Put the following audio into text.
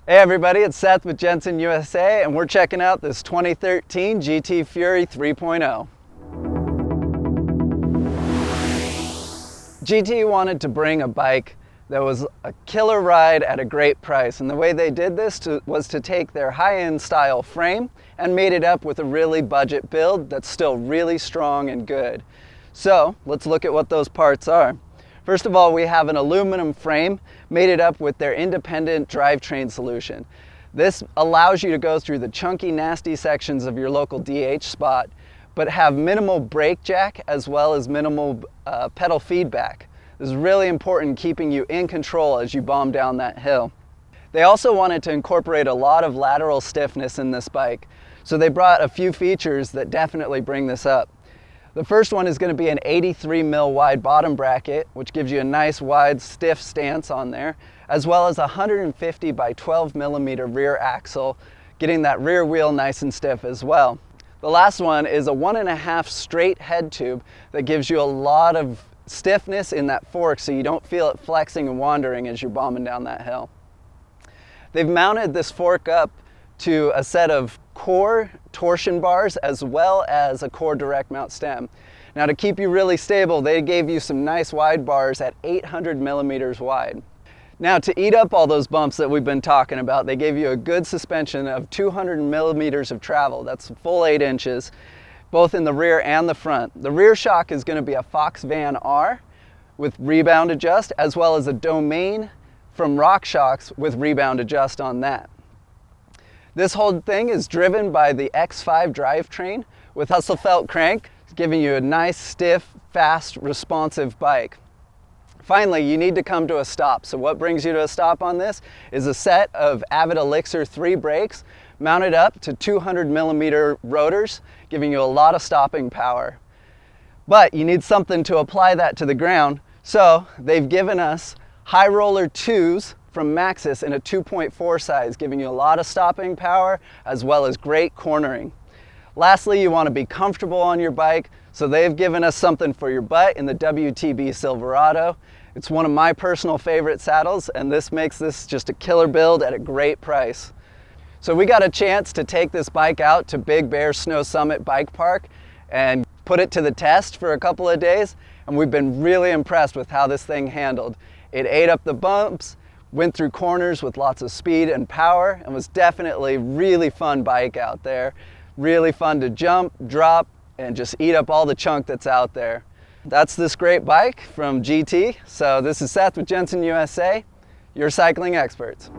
Hey everybody, it's Seth with Jenson USA, and we're checking out this 2013 GT Fury 3.0. GT wanted to bring a bike that was a killer ride at a great price, and the way they did this was to take their high-end style frame and made it up with a really budget build that's still really strong and good. So let's look at what those parts are. First of all, we have an aluminum frame made it up with their independent drivetrain solution. This allows you to go through the chunky, nasty sections of your local DH spot, but have minimal brake jack as well as minimal pedal feedback. This is really important, keeping you in control as you bomb down that hill. They also wanted to incorporate a lot of lateral stiffness in this bike, so they brought a few features that definitely bring this up. The first one is going to be an 83 mil wide bottom bracket, which gives you a nice wide stiff stance on there, as well as a 150 by 12 millimeter rear axle, getting that rear wheel nice and stiff as well. The last one is a 1.5 straight head tube that gives you a lot of stiffness in that fork so you don't feel it flexing and wandering as you're bombing down that hill. They've mounted this fork up to a set of core torsion bars as well as a core direct mount stem. Now, to keep you really stable, they gave you some nice wide bars at 800 millimeters wide. Now, to eat up all those bumps that we've been talking about, they gave you a good suspension of 200 millimeters of travel. That's a full 8 inches, both in the rear and the front. The rear shock is going to be a Fox Van R with rebound adjust, as well as a Domain from RockShox with rebound adjust on that. This whole thing is driven by the X5 drivetrain with hustle felt crank, giving you a nice, stiff, fast, responsive bike. Finally, you need to come to a stop. So what brings you to a stop on this is a set of Avid Elixir 3 brakes mounted up to 200 millimeter rotors, giving you a lot of stopping power. But you need something to apply that to the ground, so they've given us High Roller 2s from Maxxis in a 2.4 size, giving you a lot of stopping power as well as great cornering. Lastly, you want to be comfortable on your bike, so they've given us something for your butt in the WTB Silverado. It's one of my personal favorite saddles, and this makes this just a killer build at a great price. So we got a chance to take this bike out to Big Bear Snow Summit Bike Park and put it to the test for a couple of days, and we've been really impressed with how this thing handled. It ate up the bumps, went through corners with lots of speed and power, and was definitely a really fun bike out there. Really fun to jump, drop, and just eat up all the chunk that's out there. That's this great bike from GT. So this is Seth with Jenson USA, your cycling experts.